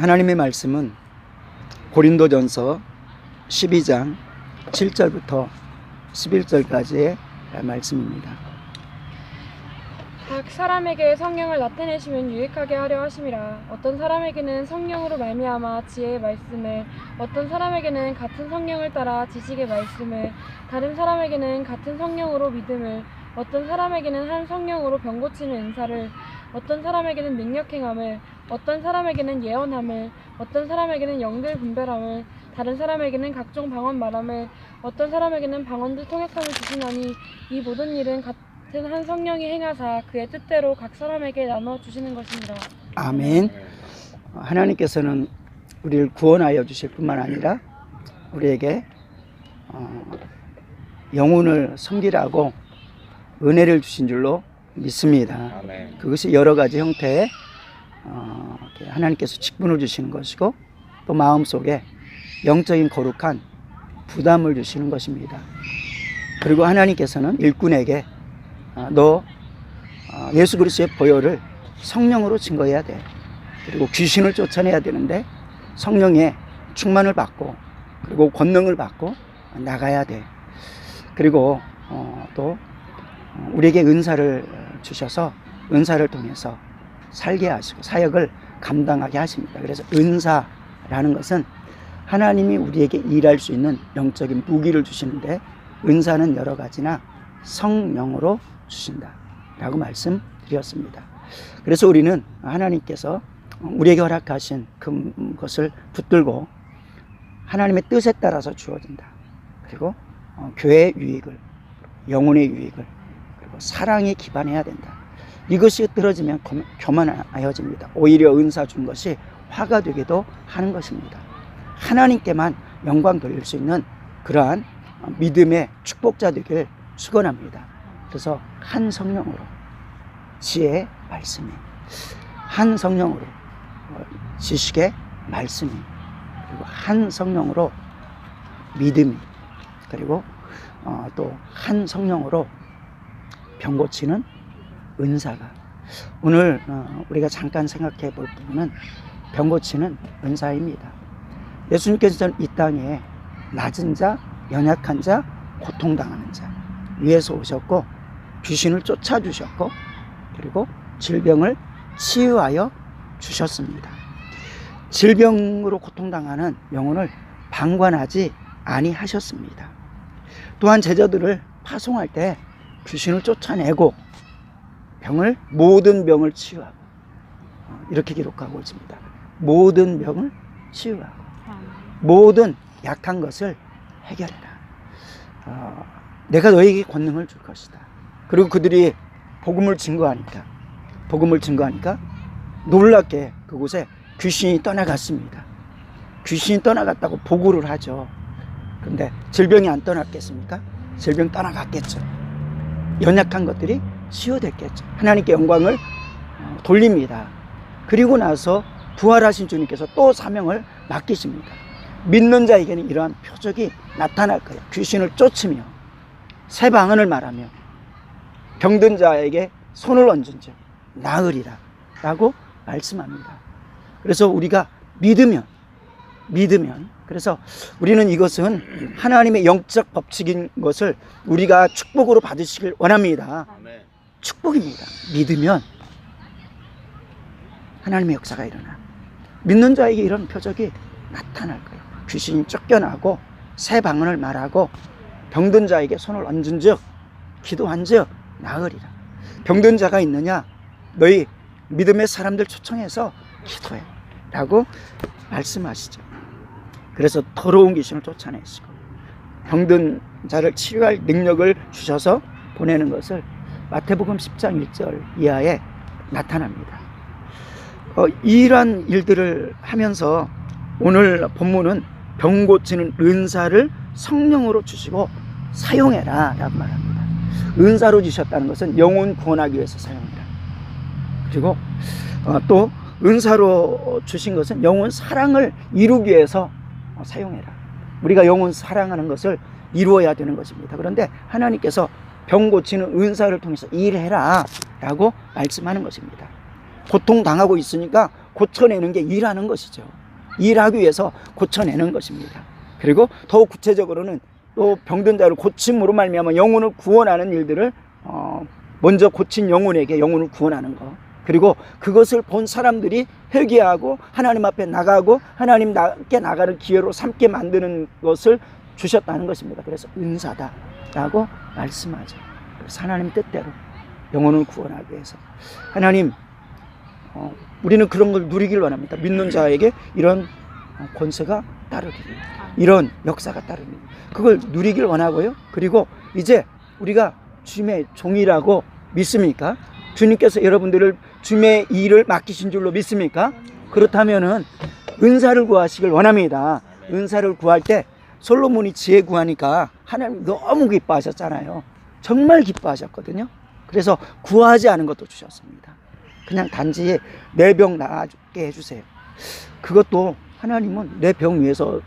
하나님의 말씀은 고린도전서 12장 7절부터 11절까지의 말씀입니다. 각 사람에게 성령을 나타내시면 유익하게 하려 하심이라. 어떤 사람에게는 성령으로 말미암아 지혜의 말씀을, 어떤 사람에게는 같은 성령을 따라 지식의 말씀을, 다른 사람에게는 같은 성령으로 믿음을, 어떤 사람에게는 한 성령으로 병 고치는 은사를, 어떤 사람에게는 능력 행함을, 어떤 사람에게는 예언함을, 어떤 사람에게는 영들 분별함을, 다른 사람에게는 각종 방언 말함을, 어떤 사람에게는 방언들 통역함을 주시나니 이 모든 일은 같은 한 성령이 행하사 그의 뜻대로 각 사람에게 나눠 주시는 것입니다. 아멘. 하나님께서는 우리를 구원하여 주실 뿐만 아니라 우리에게 영혼을 섬기라고 은혜를 주신 줄로 믿습니다. 아멘. 그것이 여러 가지 형태의 하나님께서 직분을 주시는 것이고, 또 마음속에 영적인 거룩한 부담을 주시는 것입니다. 그리고 하나님께서는 일꾼에게 너 예수 그리스도의 보혈을 성령으로 증거해야 돼. 그리고 귀신을 쫓아내야 되는데 성령의 충만을 받고 그리고 권능을 받고 나가야 돼. 그리고 또 우리에게 은사를 주셔서 은사를 통해서 살게 하시고 사역을 감당하게 하십니다. 그래서 은사라는 것은 하나님이 우리에게 일할 수 있는 영적인 무기를 주시는데, 은사는 여러 가지나 성령으로 주신다 라고 말씀드렸습니다. 그래서 우리는 하나님께서 우리에게 허락하신 그것을 붙들고 하나님의 뜻에 따라서 주어진다. 그리고 교회의 유익을, 영혼의 유익을, 그리고 사랑에 기반해야 된다. 이것이 떨어지면 교만하여집니다. 오히려 은사 준 것이 화가 되기도 하는 것입니다. 하나님께만 영광 돌릴 수 있는 그러한 믿음의 축복자 되길 축원합니다. 그래서 한 성령으로 지혜의 말씀이, 한 성령으로 지식의 말씀이, 그리고 한 성령으로 믿음이, 그리고 또 한 성령으로 병 고치는 은사가, 오늘 우리가 잠깐 생각해 볼 부분은 병 고치는 은사입니다. 예수님께서는 이 땅에 낮은 자, 연약한 자, 고통당하는 자 위에서 오셨고 귀신을 쫓아주셨고 그리고 질병을 치유하여 주셨습니다. 질병으로 고통당하는 영혼을 방관하지 아니하셨습니다. 또한 제자들을 파송할 때 귀신을 쫓아내고 모든 병을 치유하고, 이렇게 기록하고 있습니다. 모든 병을 치유하고 모든 약한 것을 해결해라. 내가 너에게 권능을 줄 것이다. 그리고 그들이 복음을 증거하니까 놀랍게 그곳에 귀신이 떠나갔습니다. 귀신이 떠나갔다고 보고를 하죠. 그런데 질병이 안 떠났겠습니까? 질병 떠나갔겠죠. 연약한 것들이 치유됐겠죠. 하나님께 영광을 돌립니다. 그리고 나서 부활하신 주님께서 또 사명을 맡기십니다. 믿는 자에게는 이러한 표적이 나타날 거예요. 귀신을 쫓으며 새 방언을 말하며 병든 자에게 손을 얹은 즉 나으리라 라고 말씀합니다. 그래서 우리가 믿으면, 그래서 우리는 이것은 하나님의 영적 법칙인 것을 우리가 축복으로 받으시길 원합니다. 아멘. 축복입니다. 믿으면 하나님의 역사가 일어나. 믿는 자에게 이런 표적이 나타날 거예요. 귀신이 쫓겨나고 새 방언을 말하고 병든 자에게 손을 얹은 즉 기도한 즉 나으리라. 병든 자가 있느냐? 너희 믿음의 사람들 초청해서 기도해 라고 말씀하시죠. 그래서 더러운 귀신을 쫓아내시고 병든 자를 치료할 능력을 주셔서 보내는 것을 마태복음 10장 1절 이하에 나타납니다. 이러한 일들을 하면서 오늘 본문은 병 고치는 은사를 성령으로 주시고 사용해라 라고 말합니다. 은사로 주셨다는 것은 영혼 구원하기 위해서 사용해라. 그리고 또 은사로 주신 것은 영혼 사랑을 이루기 위해서 사용해라. 우리가 영혼 사랑하는 것을 이루어야 되는 것입니다. 그런데 하나님께서 병 고치는 은사를 통해서 일해라 라고 말씀하는 것입니다. 고통당하고 있으니까 고쳐내는 게 일하는 것이죠. 일하기 위해서 고쳐내는 것입니다. 그리고 더욱 구체적으로는 또 병든 자를 고침으로 말미암아 영혼을 구원하는 일들을 먼저 고친 영혼에게 영혼을 구원하는 것, 그리고 그것을 본 사람들이 회개하고 하나님 앞에 나가고 하나님께 나가는 기회로 삼게 만드는 것을 주셨다는 것입니다. 그래서 은사다라고 말씀하죠. 그래서 하나님 뜻대로 영혼을 구원하기 위해서 하나님, 우리는 그런 걸 누리길 원합니다. 믿는 자에게 이런 권세가 따르기를, 이런 역사가 따르기를, 그걸 누리길 원하고요. 그리고 이제 우리가 주님의 종이라고 믿습니까? 주님께서 여러분들을 주님의 일을 맡기신 줄로 믿습니까? 그렇다면은 은사를 구하시길 원합니다. 은사를 구할 때 솔로몬이 지혜 구하니까 하나님 너무 기뻐하셨잖아요. 정말 기뻐하셨거든요. 그래서 구하지 않은 것도 주셨습니다. 그냥 단지 내 병 나아게 해주세요. 그것도 하나님은 내 병 위해서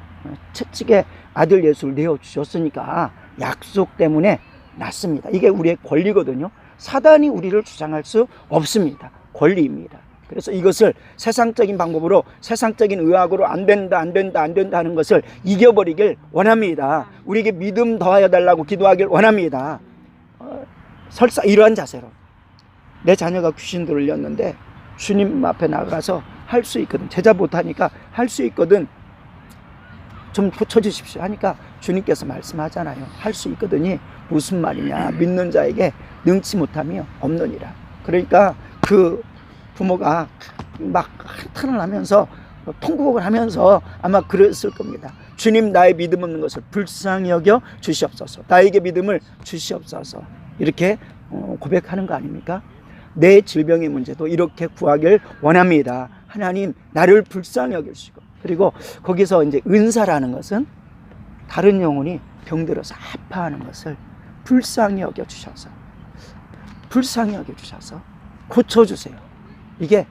채찍에 아들 예수를 내어주셨으니까 약속 때문에 낫습니다. 이게 우리의 권리거든요. 사단이 우리를 주장할 수 없습니다. 권리입니다. 그래서 이것을 세상적인 방법으로, 세상적인 의학으로 안 된다 하는 것을 이겨버리길 원합니다. 우리에게 믿음 더하여 달라고 기도하길 원합니다. 설사 이러한 자세로 내 자녀가 귀신 들렸는데 주님 앞에 나가서 할 수 있거든, 제자 못하니까 할 수 있거든, 좀 고쳐주십시오 하니까 주님께서 말씀하잖아요. 할 수 있거든이 무슨 말이냐, 믿는 자에게 능치 못함이 없느니라. 그러니까 그 부모가 막 한탄을 하면서 통곡을 하면서 아마 그랬을 겁니다. 주님, 나의 믿음 없는 것을 불쌍히 여겨 주시옵소서, 나에게 믿음을 주시옵소서, 이렇게 고백하는 거 아닙니까? 내 질병의 문제도 이렇게 구하길 원합니다. 하나님, 나를 불쌍히 여기시고, 그리고 거기서 이제 은사라는 것은 다른 영혼이 병들어서 아파하는 것을 불쌍히 여겨 주셔서 고쳐주세요. 이게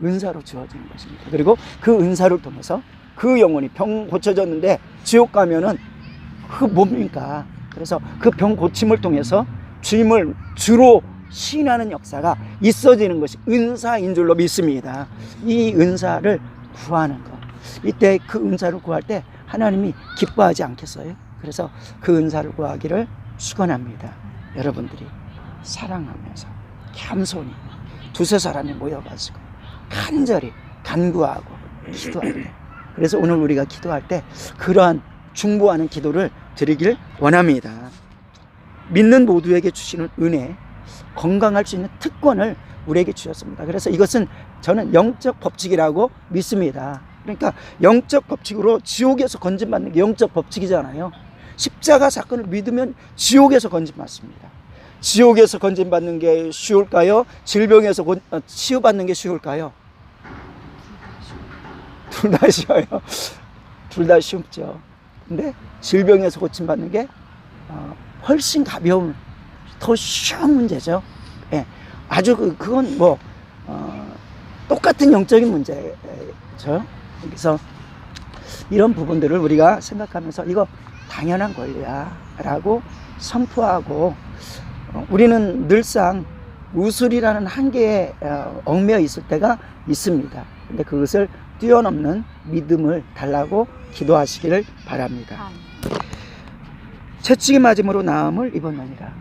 은사로 주어지는 것입니다. 그리고 그 은사를 통해서 그 영혼이 병 고쳐졌는데 지옥 가면은 그 뭡니까? 그래서 그 병 고침을 통해서 주님을 주로 시인하는 역사가 있어지는 것이 은사인 줄로 믿습니다. 이 은사를 구하는 것, 이때 그 은사를 구할 때 하나님이 기뻐하지 않겠어요? 그래서 그 은사를 구하기를 축원합니다. 여러분들이 사랑하면서 겸손히 두세 사람이 모여가지고 간절히 간구하고 기도할 때, 그래서 오늘 우리가 기도할 때 그러한 중보하는 기도를 드리길 원합니다. 믿는 모두에게 주시는 은혜, 건강할 수 있는 특권을 우리에게 주셨습니다. 그래서 이것은 저는 영적 법칙이라고 믿습니다. 그러니까 영적 법칙으로 지옥에서 건진받는 게 영적 법칙이잖아요. 십자가 사건을 믿으면 지옥에서 건진받습니다. 지옥에서 건진받는 게 쉬울까요? 질병에서 치유받는 게 쉬울까요? 둘 다 쉬워요. 둘 다 쉽죠. 근데 질병에서 고침받는 게 훨씬 가벼운, 더 쉬운 문제죠. 예, 아주 그건 뭐 똑같은 영적인 문제죠. 그래서 이런 부분들을 우리가 생각하면서 이거 당연한 권리야 라고 선포하고, 우리는 늘상 우술이라는 한계에 얽매여 있을 때가 있습니다. 근데 그것을 뛰어넘는 믿음을 달라고 기도하시기를 바랍니다. 채찍이 맞음으로 나음을 입었느니라.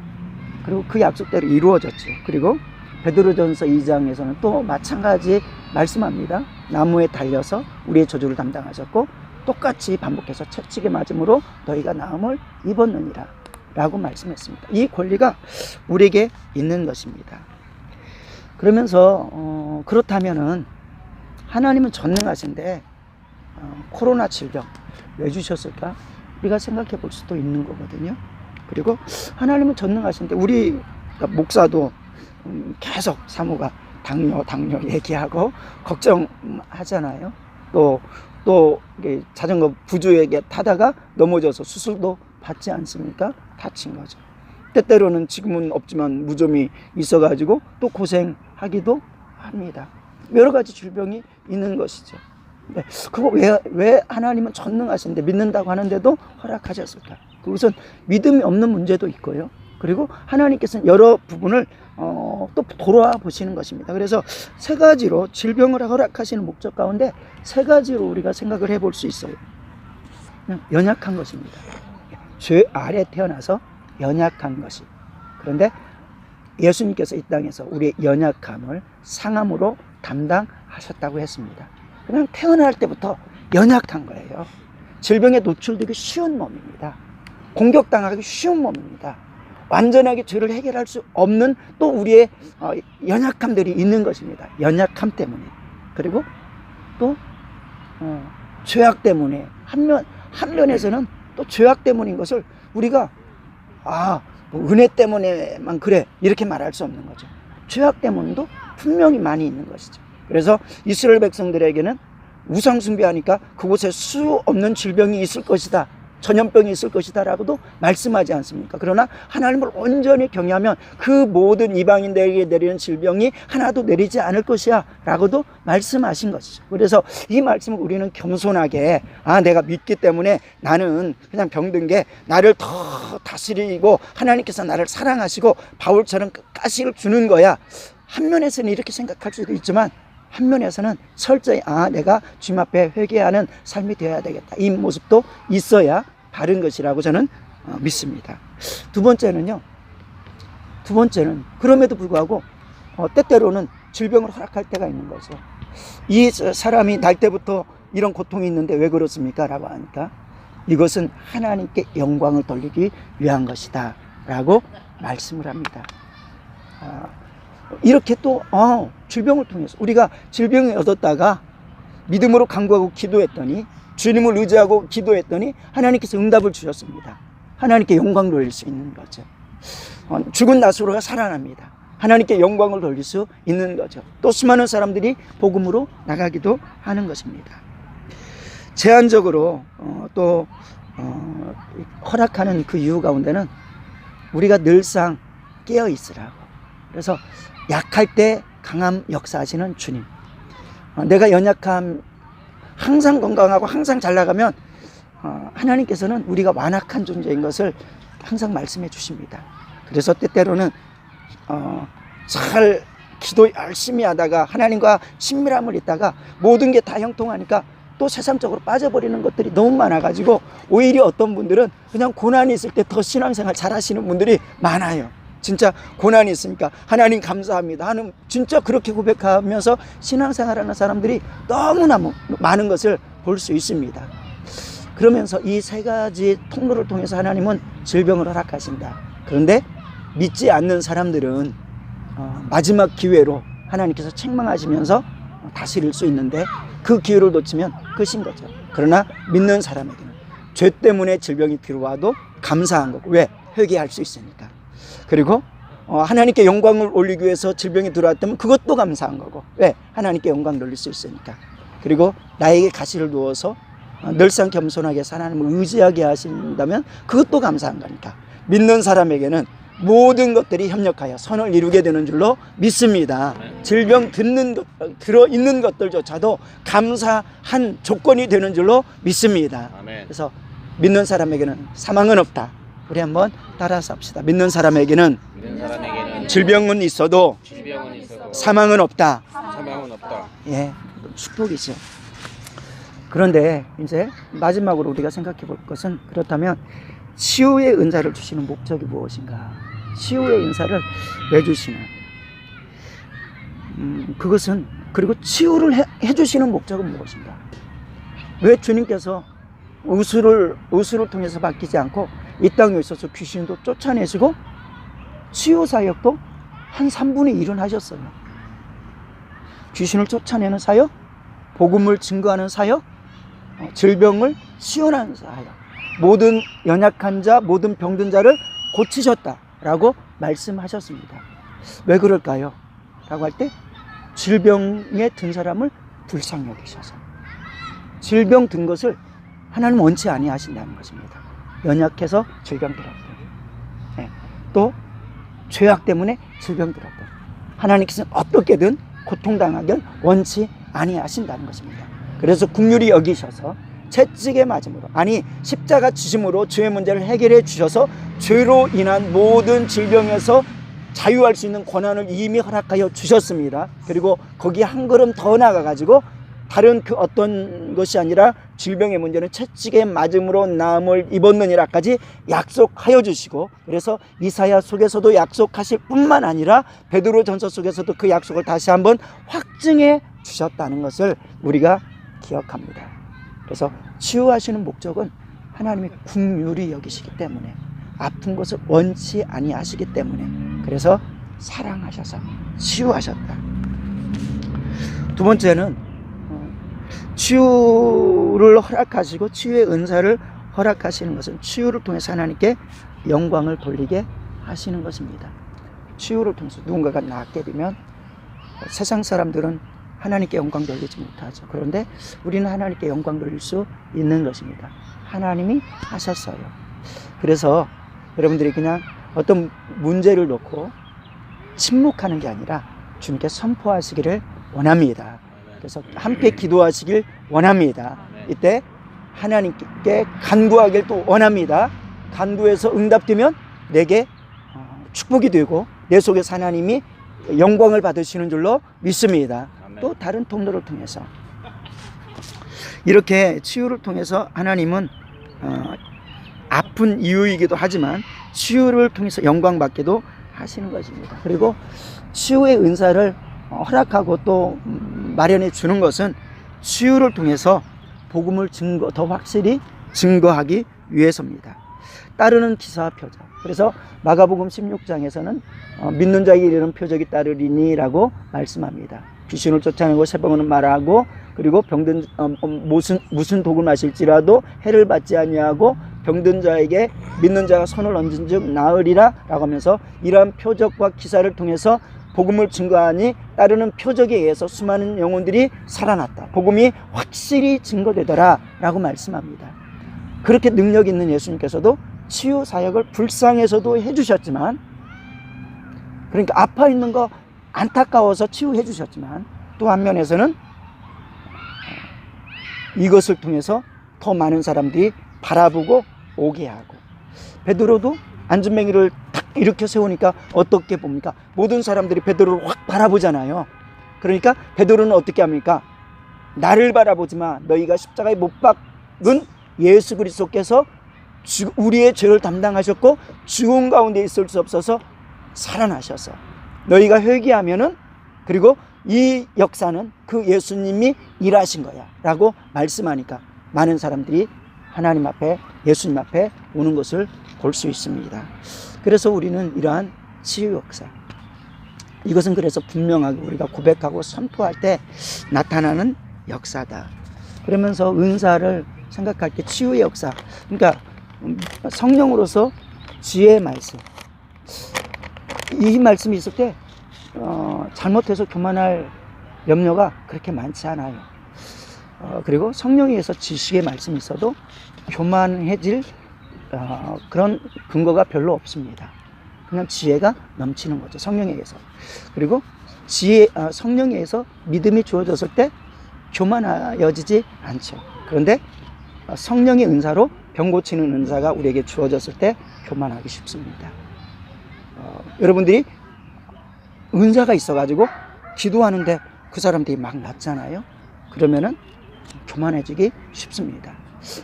그리고 그 약속대로 이루어졌죠. 그리고 베드로전서 2장에서는 또 마찬가지 말씀합니다. 나무에 달려서 우리의 저주를 담당하셨고 똑같이 반복해서 채찍에 맞음으로 너희가 나음을 입었느니라 라고 말씀했습니다. 이 권리가 우리에게 있는 것입니다. 그러면서 그렇다면은 하나님은 전능하신데 코로나 질병 왜 주셨을까? 우리가 생각해 볼 수도 있는 거거든요. 그리고 하나님은 전능하신데 우리 목사도 계속 사모가 당뇨 얘기하고 걱정하잖아요. 또 자전거 부주에게 타다가 넘어져서 수술도 받지 않습니까? 다친 거죠. 때때로는 지금은 없지만 무좀이 있어가지고 또 고생하기도 합니다. 여러 가지 질병이 있는 것이죠. 네, 그거 왜 하나님은 전능하신데 믿는다고 하는데도 허락하셨을까? 그것은 믿음이 없는 문제도 있고요. 그리고 하나님께서는 여러 부분을 또 돌아보시는 것입니다. 그래서 세 가지로 질병을 허락하시는 목적 가운데 세 가지로 우리가 생각을 해볼 수 있어요. 그냥 연약한 것입니다. 죄 아래 태어나서 연약한 것이. 그런데 예수님께서 이 땅에서 우리의 연약함을 상함으로 담당하셨다고 했습니다. 그냥 태어날 때부터 연약한 거예요. 질병에 노출되기 쉬운 몸입니다. 공격당하기 쉬운 몸입니다. 완전하게 죄를 해결할 수 없는 또 우리의 연약함들이 있는 것입니다. 연약함 때문에. 그리고 또 죄악 때문에 한 면에서는 또 죄악 때문인 것을 우리가 뭐 은혜 때문에만 그래 이렇게 말할 수 없는 거죠. 죄악 때문도 분명히 많이 있는 것이죠. 그래서 이스라엘 백성들에게는 우상 숭배하니까 그곳에 수 없는 질병이 있을 것이다, 전염병이 있을 것이다 라고도 말씀하지 않습니까? 그러나 하나님을 온전히 경외하면 그 모든 이방인들에게 내리는 질병이 하나도 내리지 않을 것이야 라고도 말씀하신 것이죠. 그래서 이 말씀을 우리는 겸손하게 내가 믿기 때문에 나는 그냥 병든 게 나를 더 다스리고 하나님께서 나를 사랑하시고 바울처럼 가시를 주는 거야. 한 면에서는 이렇게 생각할 수도 있지만 한 면에서는 철저히 내가 주님 앞에 회개하는 삶이 되어야 되겠다, 이 모습도 있어야 바른 것이라고 저는 믿습니다. 두 번째는 그럼에도 불구하고 때때로는 질병을 허락할 때가 있는 거죠. 이 사람이 날 때부터 이런 고통이 있는데 왜 그렇습니까? 라고 하니까 이것은 하나님께 영광을 돌리기 위한 것이다 라고 말씀을 합니다. 이렇게 또 질병을 통해서 우리가 질병을 얻었다가 믿음으로 간구하고 기도했더니, 주님을 의지하고 기도했더니 하나님께서 응답을 주셨습니다. 하나님께 영광을 돌릴 수 있는 거죠. 죽은 나사로가 살아납니다. 하나님께 영광을 돌릴 수 있는 거죠. 또 수많은 사람들이 복음으로 나가기도 하는 것입니다. 제한적으로 또 허락하는 그 이유 가운데는 우리가 늘상 깨어 있으라고. 그래서 약할 때 강함 역사하시는 주님, 내가 연약함, 항상 건강하고 항상 잘 나가면 하나님께서는 우리가 완악한 존재인 것을 항상 말씀해 주십니다. 그래서 때때로는 잘 기도 열심히 하다가 하나님과 친밀함을 있다가 모든 게 다 형통하니까 또 세상적으로 빠져버리는 것들이 너무 많아가지고 오히려 어떤 분들은 그냥 고난이 있을 때 더 신앙생활 잘 하시는 분들이 많아요. 진짜 고난이 있으니까 하나님 감사합니다 하는, 진짜 그렇게 고백하면서 신앙생활하는 사람들이 너무나 많은 것을 볼 수 있습니다. 그러면서 이 세 가지 통로를 통해서 하나님은 질병을 허락하신다. 그런데 믿지 않는 사람들은 마지막 기회로 하나님께서 책망하시면서 다스릴 수 있는데 그 기회를 놓치면 끝인 거죠. 그러나 믿는 사람에게는 죄 때문에 질병이 들어와도 감사한 거고, 왜? 회개할 수 있으니까. 그리고 하나님께 영광을 올리기 위해서 질병이 들어왔다면 그것도 감사한 거고, 왜? 하나님께 영광 돌릴 수 있으니까. 그리고 나에게 가시를 두어서 늘상 겸손하게 하나님을 의지하게 하신다면 그것도 감사한 거니까. 믿는 사람에게는 모든 것들이 협력하여 선을 이루게 되는 줄로 믿습니다. 질병 들어있는 것들조차도 감사한 조건이 되는 줄로 믿습니다. 그래서 믿는 사람에게는 사망은 없다. 우리 한번 따라서 합시다. 믿는 사람에게는 질병은 있어도 사망은 없다. 예, 축복이죠. 그런데 이제 마지막으로 우리가 생각해 볼 것은, 그렇다면 치유의 은사를 주시는 목적이 무엇인가? 치유의 은사를 왜 주시나? 그것은, 그리고 치유를 해주시는 목적은 무엇인가? 왜 주님께서 의술을 통해서 바뀌지 않고 이 땅에 있어서 귀신도 쫓아내시고 치유 사역도 한 3분의 1은 하셨어요. 귀신을 쫓아내는 사역, 복음을 증거하는 사역, 질병을 치유하는 사역, 모든 연약한 자, 모든 병든 자를 고치셨다라고 말씀하셨습니다. 왜 그럴까요? 라고 할 때 질병에 든 사람을 불쌍히 여기셔서, 질병 든 것을 하나님 원치 아니하신다는 것입니다. 연약해서 질병 들었고, 또 죄악 때문에 질병 들었고, 하나님께서는 어떻게든 고통당하길 원치 아니하신다는 것입니다. 그래서 긍휼히 여기셔서 채찍에 맞음으로, 아니 십자가 지심으로 죄의 문제를 해결해 주셔서 죄로 인한 모든 질병에서 자유할 수 있는 권한을 이미 허락하여 주셨습니다. 그리고 거기에 한 걸음 더 나아가가지고 다른 그 어떤 것이 아니라 질병의 문제는 채찍에 맞음으로 나음을 입었느니라까지 약속하여 주시고, 그래서 이사야 속에서도 약속하실 뿐만 아니라 베드로전서 속에서도 그 약속을 다시 한번 확증해 주셨다는 것을 우리가 기억합니다. 그래서 치유하시는 목적은 하나님이 긍휼히 여기시기 때문에, 아픈 것을 원치 아니하시기 때문에, 그래서 사랑하셔서 치유하셨다. 두 번째는 치유를 허락하시고 치유의 은사를 허락하시는 것은 치유를 통해서 하나님께 영광을 돌리게 하시는 것입니다. 치유를 통해서 누군가가 낫게 되면 세상 사람들은 하나님께 영광 돌리지 못하죠. 그런데 우리는 하나님께 영광 돌릴 수 있는 것입니다. 하나님이 하셨어요. 그래서 여러분들이 그냥 어떤 문제를 놓고 침묵하는 게 아니라 주님께 선포하시기를 원합니다. 그래서 함께 기도하시길 원합니다. 이때 하나님께 간구하길 또 원합니다. 간구해서 응답되면 내게 축복이 되고 내 속에서 하나님이 영광을 받으시는 줄로 믿습니다. 또 다른 통로를 통해서 이렇게 치유를 통해서 하나님은 아픈 이유이기도 하지만 치유를 통해서 영광 받기도 하시는 것입니다. 그리고 치유의 은사를 허락하고 또 마련해 주는 것은 치유를 통해서 복음을 더 확실히 증거하기 위해서입니다. 따르는 기사와 표적. 그래서 마가복음 16장에서는 믿는 자에게 이르는 표적이 따르리니라고 말씀합니다. 귀신을 쫓아내고 새병을 말하고, 그리고 병든 무슨 독을 마실지라도 해를 받지 아니하고 병든 자에게 믿는 자가 손을 얹은즉 나으리라라고 하면서 이러한 표적과 기사를 통해서 복음을 증거하니 따르는 표적에 의해서 수많은 영혼들이 살아났다. 복음이 확실히 증거되더라 라고 말씀합니다. 그렇게 능력 있는 예수님께서도 치유 사역을 불쌍해서도 해주셨지만, 그러니까 아파 있는 거 안타까워서 치유해 주셨지만, 또 한면에서는 이것을 통해서 더 많은 사람들이 바라보고 오게 하고, 베드로도 안전뱅이를 탁 일으켜 세우니까 어떻게 봅니까? 모든 사람들이 베드로를 확 바라보잖아요. 그러니까 베드로는 어떻게 합니까? 나를 바라보지 마. 너희가 십자가에 못 박은 예수 그리스도께서 우리의 죄를 담당하셨고 죽음 가운데 있을 수 없어서 살아나셔서 너희가 회개하면은, 그리고 이 역사는 그 예수님이 일하신 거야 라고 말씀하니까 많은 사람들이 하나님 앞에, 예수님 앞에 오는 것을 볼 수 있습니다. 그래서 우리는 이러한 치유 역사, 이것은 그래서 분명하게 우리가 고백하고 선포할 때 나타나는 역사다. 그러면서 은사를 생각할 때 치유의 역사, 그러니까 성령으로서 지혜의 말씀, 이 말씀이 있을 때 잘못해서 교만할 염려가 그렇게 많지 않아요. 그리고 성령에 의해서 지식의 말씀이 있어도 교만해질 그런 근거가 별로 없습니다. 그냥 지혜가 넘치는 거죠, 성령에 의해서. 그리고 성령에 의해서 믿음이 주어졌을 때 교만해지지 않죠. 그런데 성령의 은사로 병 고치는 은사가 우리에게 주어졌을 때 교만하기 쉽습니다. 여러분들이 은사가 있어가지고 기도하는데 그 사람들이 막 낫잖아요. 그러면은 교만해지기 쉽습니다.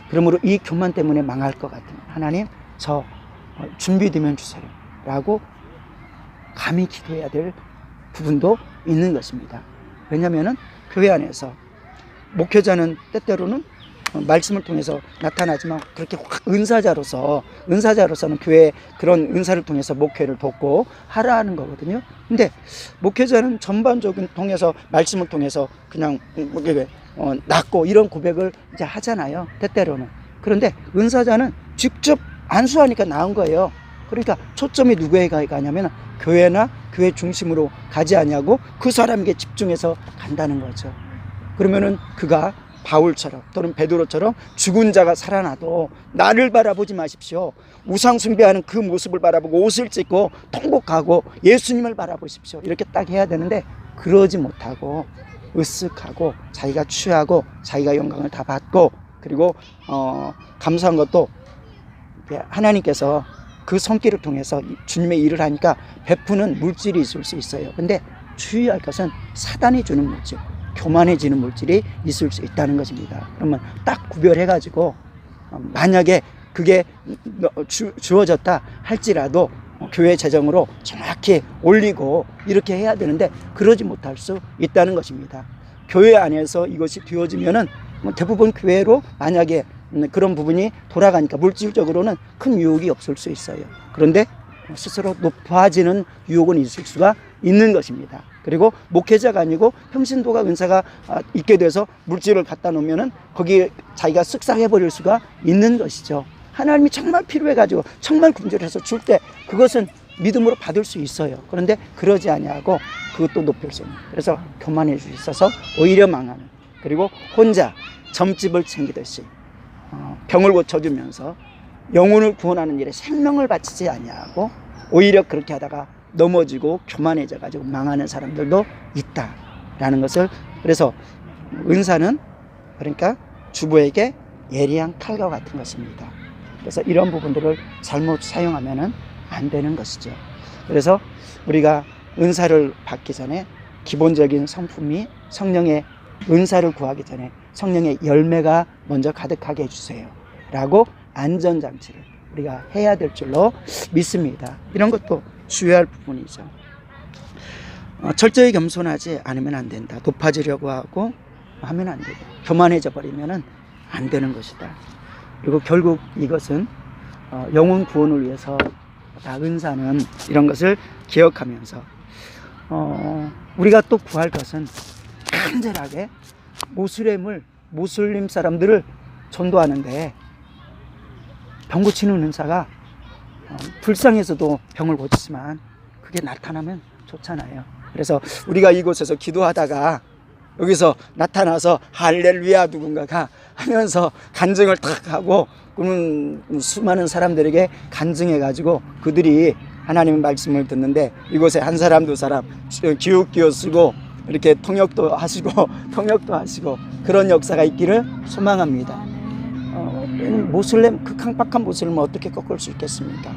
그러므로 이 교만 때문에 망할 것 같으면 하나님, 저 준비되면 주세요 라고 감히 기도해야 될 부분도 있는 것입니다. 왜냐하면 교회 안에서 목회자는 때때로는 말씀을 통해서 나타나지만 그렇게 확 은사자로서는 교회의 그런 은사를 통해서 목회를 돕고 하라는 거거든요. 근데 목회자는 전반적인 통해서 말씀을 통해서 그냥 낫고 이런 고백을 이제 하잖아요, 때때로는. 그런데 은사자는 직접 안수하니까 나은 거예요. 그러니까 초점이 누구에게 가냐면 교회나 교회 중심으로 가지 아니하고 그 사람에게 집중해서 간다는 거죠. 그러면은 그가 바울처럼 또는 베드로처럼 죽은 자가 살아나도 나를 바라보지 마십시오. 우상 숭배하는 그 모습을 바라보고 옷을 찢고 통곡하고 예수님을 바라보십시오. 이렇게 딱 해야 되는데 그러지 못하고 으쓱하고 자기가 취하고 자기가 영광을 다 받고, 그리고 감사한 것도 하나님께서 그 손길을 통해서 주님의 일을 하니까 베푸는 물질이 있을 수 있어요. 근데 주의할 것은 사단이 주는 물질, 교만해지는 물질이 있을 수 있다는 것입니다. 그러면 딱 구별해가지고 만약에 그게 주어졌다 할지라도 교회 재정으로 정확히 올리고 이렇게 해야 되는데 그러지 못할 수 있다는 것입니다. 교회 안에서 이것이 되어지면은 대부분 교회로 만약에 그런 부분이 돌아가니까 물질적으로는 큰 유혹이 없을 수 있어요. 그런데 스스로 높아지는 유혹은 있을 수가 있는 것입니다. 그리고 목회자가 아니고 평신도가 은사가 있게 돼서 물질을 갖다 놓으면은 거기에 자기가 쓱싹해 버릴 수가 있는 것이죠. 하나님이 정말 필요해가지고 정말 굶주려서 줄 때 그것은 믿음으로 받을 수 있어요. 그런데 그러지 아니하고 그것도 높일 수 있는. 그래서 교만해 주셔서 오히려 망하는. 그리고 혼자 점집을 챙기듯이 병을 고쳐주면서 영혼을 구원하는 일에 생명을 바치지 아니하고 오히려 그렇게 하다가 넘어지고 교만해져 가지고 망하는 사람들도 있다라는 것을. 그래서 은사는 그러니까 주부에게 예리한 칼과 같은 것입니다. 그래서 이런 부분들을 잘못 사용하면은 안 되는 것이죠. 그래서 우리가 은사를 받기 전에 기본적인 성품이 성령의 은사를 구하기 전에 성령의 열매가 먼저 가득하게 해주세요 라고 안전장치를 우리가 해야 될 줄로 믿습니다. 이런 것도 주의할 부분이죠. 철저히 겸손하지 않으면 안 된다. 높아지려고 하고 하면 안 되고 교만해져 버리면 안 되는 것이다. 그리고 결국 이것은 영혼 구원을 위해서 다 은사는 이런 것을 기억하면서 우리가 또 구할 것은 간절하게 무슬림 사람들을 전도하는데 병 고치는 은사가 불쌍해서도 병을 고치지만 그게 나타나면 좋잖아요. 그래서 우리가 이곳에서 기도하다가 여기서 나타나서 할렐루야 누군가가 하면서 간증을 탁 하고 그러면 수많은 사람들에게 간증해가지고 그들이 하나님의 말씀을 듣는데 이곳에 한 사람 두 사람 기웃기웃 쓰고 이렇게 통역도 하시고 그런 역사가 있기를 소망합니다. 그 강박한 모슬렘을 어떻게 꺾을 수 있겠습니까?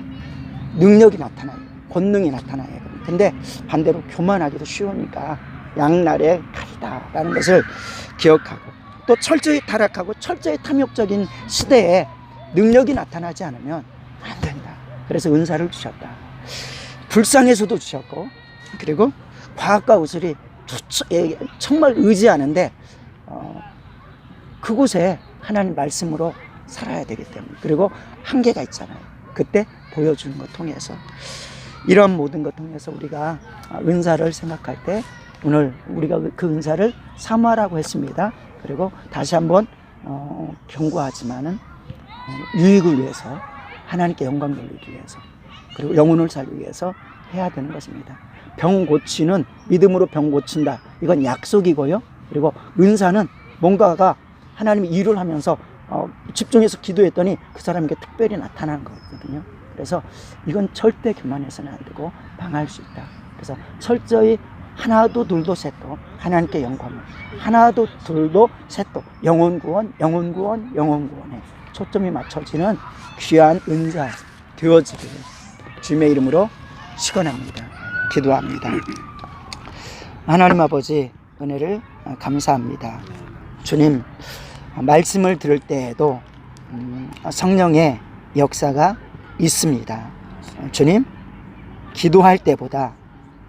능력이 나타나요. 권능이 나타나요. 근데 반대로 교만하기도 쉬우니까 양날의 칼이다라는 것을 기억하고 또 철저히 타락하고 철저히 탐욕적인 시대에 능력이 나타나지 않으면 안 된다. 그래서 은사를 주셨다. 불쌍해서도 주셨고 그리고 과학과 우술이 정말 의지하는데 그곳에 하나님 말씀으로 살아야 되기 때문에 그리고 한계가 있잖아요. 그때 보여주는 것 통해서 이런 모든 것 통해서 우리가 은사를 생각할 때 오늘 우리가 그 은사를 사모하라고 했습니다. 그리고 다시 한번 경고하지만은 유익을 위해서 하나님께 영광 돌리기 위해서 그리고 영혼을 살기 위해서 해야 되는 것입니다. 병 고치는 믿음으로 병 고친다. 이건 약속이고요. 그리고 은사는 뭔가가 하나님이 일을 하면서 집중해서 기도했더니 그 사람에게 특별히 나타나는 거거든요. 그래서 이건 절대 교만해서는 안 되고 방할 수 있다. 그래서 철저히 하나도 둘도 셋도 하나님께 영광을 하나도 둘도 셋도 영혼 구원에 초점이 맞춰지는 귀한 은사 되어지기를 주님의 이름으로 축원합니다. 기도합니다. 하나님 아버지 은혜를 감사합니다. 주님 말씀을 들을 때에도 성령의 역사가 있습니다. 주님 기도할 때보다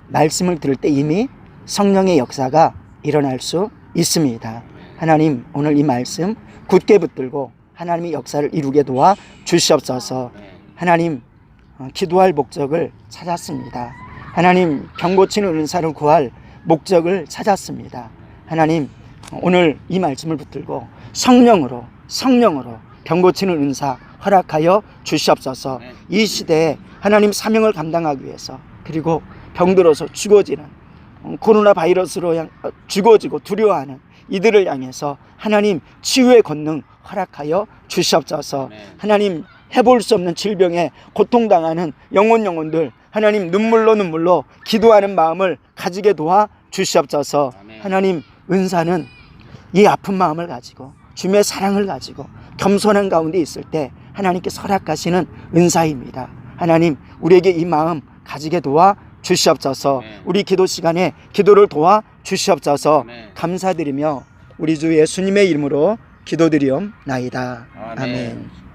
말씀을 들을 때 이미 성령의 역사가 일어날 수 있습니다. 하나님 오늘 이 말씀 굳게 붙들고 하나님의 역사를 이루게 도와 주시옵소서. 하나님 기도할 목적을 찾았습니다. 하나님 병 고치는 은사를 구할 목적을 찾았습니다. 하나님 오늘 이 말씀을 붙들고 성령으로 병 고치는 은사 허락하여 주시옵소서. 이 시대에 하나님 사명을 감당하기 위해서 그리고 병들어서 죽어지는 코로나 바이러스로 죽어지고 두려워하는 이들을 향해서 하나님 치유의 권능 허락하여 주시옵소서. 하나님 해볼 수 없는 질병에 고통당하는 영혼들 하나님 눈물로 기도하는 마음을 가지게 도와 주시옵소서. 하나님 은사는 이 아픈 마음을 가지고 주님의 사랑을 가지고 겸손한 가운데 있을 때 하나님께서 허락하시는 은사입니다. 하나님 우리에게 이 마음 가지게 도와 주시옵소서. 아멘. 우리 기도 시간에 기도를 도와 주시옵소서. 아멘. 감사드리며 우리 주 예수님의 이름으로 기도드리옵나이다. 아멘. 아멘.